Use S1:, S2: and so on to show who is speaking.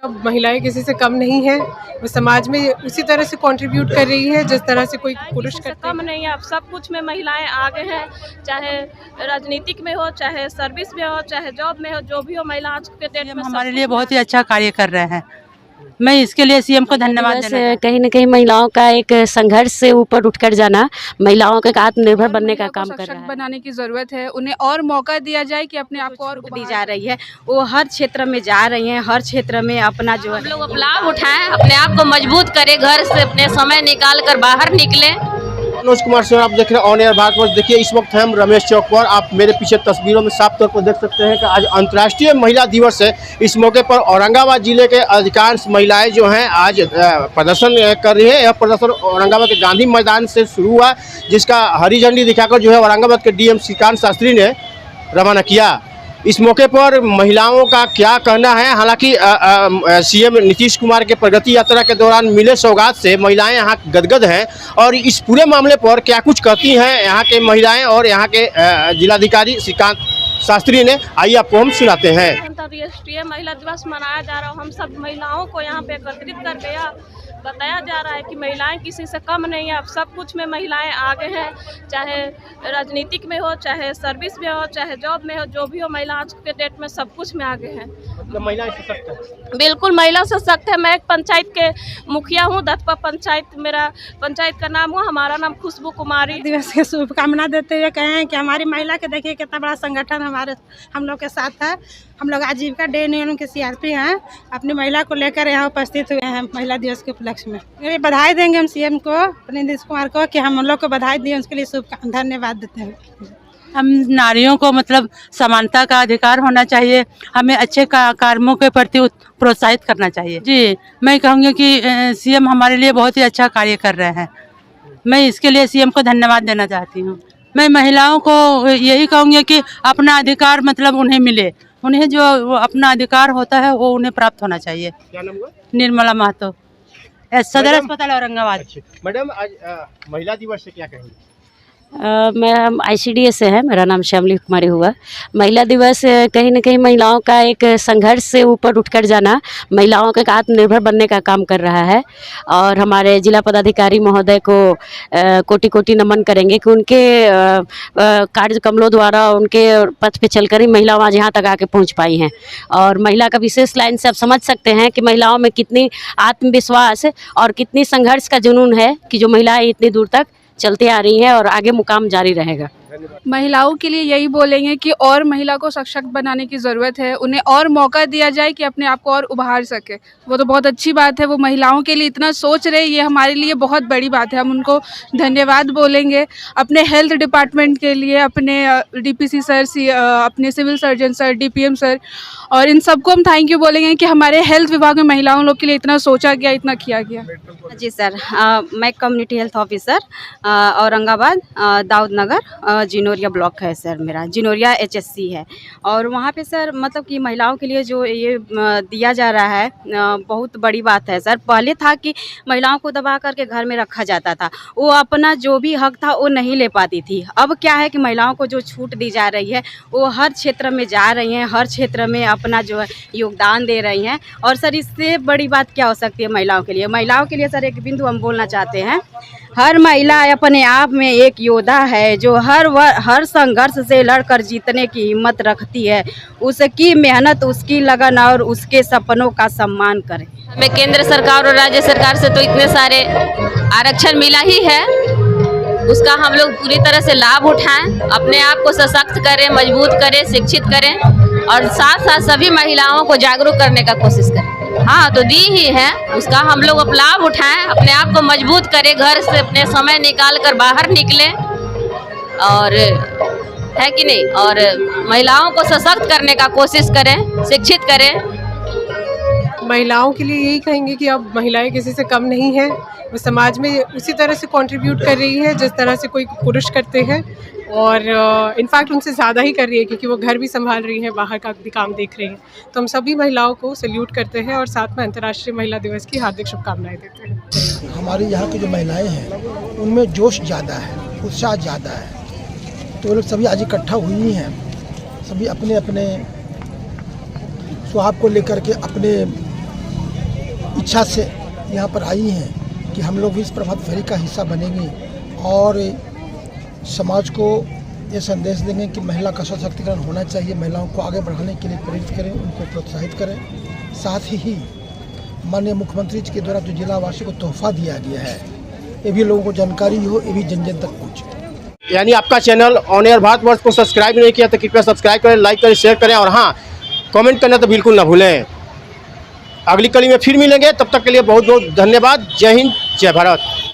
S1: अब महिलाएं किसी से कम नहीं है, वो समाज में उसी तरह से कंट्रीब्यूट कर रही है जिस तरह से कोई पुरुष
S2: किसी से
S1: करते
S2: कम नहीं है। अब सब कुछ में महिलाएं आगे हैं, चाहे राजनीतिक में हो, चाहे सर्विस में हो, चाहे जॉब में हो, जो भी हो, महिला आज के डेट में
S3: हमारे लिए बहुत ही अच्छा कार्य कर रहे हैं। मैं इसके लिए सीएम को धन्यवाद देना चाहती हूं।
S4: कहीं न कहीं महिलाओं का एक संघर्ष से ऊपर उठकर जाना, महिलाओं का एक आत्मनिर्भर बनने का काम कर रहा है।
S5: बनाने की ज़रूरत है, उन्हें और मौका दिया जाए कि अपने आप को और
S6: दी जा रही है। वो हर क्षेत्र में जा रही हैं, हर क्षेत्र में अपना जो
S2: हम लोग लाभ उठाएं, अपने आप को मजबूत करें, घर से अपने समय निकाल कर बाहर निकलें।
S7: मनोज कुमार सर, आप देख रहे हैं ऑन एयर भारतवर्ष। देखिए इस वक्त हम रमेश चौक पर, आप मेरे पीछे तस्वीरों में साफ तौर पर देख सकते हैं कि आज अंतर्राष्ट्रीय महिला दिवस है। इस मौके पर औरंगाबाद जिले के अधिकांश महिलाएं जो हैं आज प्रदर्शन कर रही है। यह प्रदर्शन औरंगाबाद के गांधी मैदान से शुरू हुआ, जिसका हरी झंडी दिखाकर जो है औरंगाबाद के डीएम श्रीकांत शास्त्री ने रवाना किया। इस मौके पर महिलाओं का क्या कहना है? हालांकि सीएम नीतीश कुमार के प्रगति यात्रा के दौरान मिले सौगात से महिलाएं यहाँ गदगद हैं, और इस पूरे मामले पर क्या कुछ कहती हैं यहाँ के महिलाएं और यहाँ के जिलाधिकारी श्रीकांत शास्त्री ने, आइए आपको हम सुनाते हैं।
S2: अंतर्राष्ट्रीय महिला दिवस मनाया जा रहा है। हम सब महिलाओं को यहाँ पे एकत्रित कर गया, बताया जा रहा है कि महिलाएं किसी से कम नहीं है। अब सब कुछ में महिलाएं आगे हैं, चाहे राजनीतिक में हो, चाहे सर्विस में हो, चाहे जॉब में हो, जो भी हो, महिला आज के डेट में सब कुछ में आगे हैं।
S7: महिलाएं सशक्त हैं।
S2: बिल्कुल महिला सशक्त है। मैं एक पंचायत के मुखिया हूँ, दत्तपा पंचायत, मेरा पंचायत का नाम हुआ, हमारा नाम खुशबू कुमारी।
S8: दिवस की शुभकामना देते हुए कहें कि हमारी महिला के देखिए कितना बड़ा संगठन हम लोग के साथ है। हम लोग आजीविका डे यूनियन के सीआरपी हैं, अपनी महिला को लेकर यहाँ उपस्थित हुए हैं महिला दिवस के उपलक्ष्य में। ये बधाई देंगे हम सीएम को, अपने नीतीश कुमार को, कि हम लोग को बधाई दिए, उसके लिए धन्यवाद देते हैं।
S3: हम नारियों को मतलब समानता का अधिकार होना चाहिए, हमें अच्छे कार्यों के प्रति प्रोत्साहित करना चाहिए। जी, मैं कहूँगी कि सीएम हमारे लिए बहुत ही अच्छा कार्य कर रहे हैं। मैं इसके लिए सीएम को धन्यवाद देना चाहती हूँ। मैं महिलाओं को यही कहूँगी कि अपना अधिकार मतलब उन्हें मिले, उन्हें जो अपना अधिकार होता है वो उन्हें प्राप्त होना चाहिए।
S7: क्या नाम हुआ?
S3: निर्मला महतो, सदर अस्पताल औरंगाबाद।
S7: मैडम, आज महिला दिवस से क्या कहेंगे?
S4: मैं ICDS से है, मेरा नाम श्यामली कुमारी हुआ। महिला दिवस कहीं न कहीं महिलाओं का एक संघर्ष से ऊपर उठकर जाना, महिलाओं का एक आत्मनिर्भर बनने का काम कर रहा है। और हमारे जिला पदाधिकारी महोदय को कोटि कोटि नमन करेंगे कि उनके कार्यक्रमों द्वारा, उनके पथ पे चलकर ही महिलाओं आज यहाँ तक आके पहुँच पाई हैं। और महिला का विशेष लाइन से आप समझ सकते हैं कि महिलाओं में कितनी आत्मविश्वास और कितनी संघर्ष का जुनून है कि जो महिलाएं इतनी दूर तक चलती आ रही हैं और आगे मुकाम जारी रहेगा।
S5: महिलाओं के लिए यही बोलेंगे कि और महिला को सशक्त बनाने की ज़रूरत है, उन्हें और मौका दिया जाए कि अपने आप को और उभार सके। वो तो बहुत अच्छी बात है, वो महिलाओं के लिए इतना सोच रहे, ये हमारे लिए बहुत बड़ी बात है। हम उनको धन्यवाद बोलेंगे। अपने हेल्थ डिपार्टमेंट के लिए, अपने DPC सर, अपने civil surgeon sir, DPM sir, और इन सबको हम थैंक यू बोलेंगे कि हमारे हेल्थ विभाग में महिलाओं लोग के लिए इतना सोचा गया, इतना किया गया।
S6: जी सर, मैं community health officer Aurangabad Daudnagar Jinoria block है सर, मेरा जिनोरिया HSC है। और वहाँ पे सर मतलब कि महिलाओं के लिए जो ये दिया जा रहा है बहुत बड़ी बात है सर। पहले था कि महिलाओं को दबा करके घर में रखा जाता था, वो अपना जो भी हक था वो नहीं ले पाती थी। अब क्या है कि महिलाओं को जो छूट दी जा रही है वो हर क्षेत्र में जा रही हैं, हर क्षेत्र में अपना जो है योगदान दे रही हैं। और सर इससे बड़ी बात क्या हो सकती है महिलाओं के लिए? महिलाओं के लिए सर एक बिंदु हम बोलना चाहते हैं, हर महिला अपने आप में एक योद्धा है जो हर संघर्ष से लड़कर जीतने की हिम्मत रखती है। उसकी मेहनत, उसकी लगन और उसके सपनों का सम्मान करें।
S2: हमें केंद्र सरकार और राज्य सरकार से तो इतने सारे आरक्षण मिला ही है, उसका हम लोग पूरी तरह से लाभ उठाएं, अपने आप को सशक्त करें, मजबूत करें, शिक्षित करें, और साथ साथ सभी महिलाओं को जागरूक करने का कोशिश करें। हाँ, तो दी ही है, उसका हम लोग अब लाभ उठाएं, अपने आप को मजबूत करें, घर से अपने समय निकाल कर बाहर निकलें, और है कि नहीं, और महिलाओं को सशक्त करने का कोशिश करें, शिक्षित करें।
S1: महिलाओं के लिए यही कहेंगे कि अब महिलाएं किसी से कम नहीं है, वो समाज में उसी तरह से कंट्रीब्यूट कर रही है जिस तरह से कोई पुरुष करते हैं। और इनफैक्ट उनसे ज़्यादा ही कर रही है, क्योंकि वो घर भी संभाल रही हैं, बाहर का भी काम देख रही हैं। तो हम सभी महिलाओं को सैल्यूट करते हैं और साथ में अंतर्राष्ट्रीय महिला दिवस की हार्दिक शुभकामनाएं देते हैं।
S9: हमारी यहाँ की जो महिलाएं हैं उनमें जोश ज़्यादा है, उत्साह ज़्यादा है, तो वो लोग सभी आज इकट्ठा हुई हैं। सभी अपने अपने स्वभाव को लेकर के, अपने इच्छा से यहाँ पर आई हैं कि हम लोग भी इस प्रभात फेरी का हिस्सा बनेंगे और समाज को ये संदेश देंगे कि महिला का सशक्तिकरण होना चाहिए, महिलाओं को आगे बढ़ाने के लिए प्रेरित करें, उनको प्रोत्साहित करें। साथ ही माननीय मुख्यमंत्री जी के द्वारा जो जिलावासियों को तोहफा दिया गया है, ये भी लोगों को जानकारी हो, ये भी जन जन तक पहुँचे।
S7: यानी आपका चैनल ऑन एयर भारतवर्ष को सब्सक्राइब नहीं किया तो कृपया सब्सक्राइब करें, लाइक करें, शेयर करें और हाँ, कमेंट करना तो बिल्कुल ना भूलें। अगली कड़ी में फिर मिलेंगे, तब तक के लिए बहुत बहुत धन्यवाद। जय हिंद, जय भारत।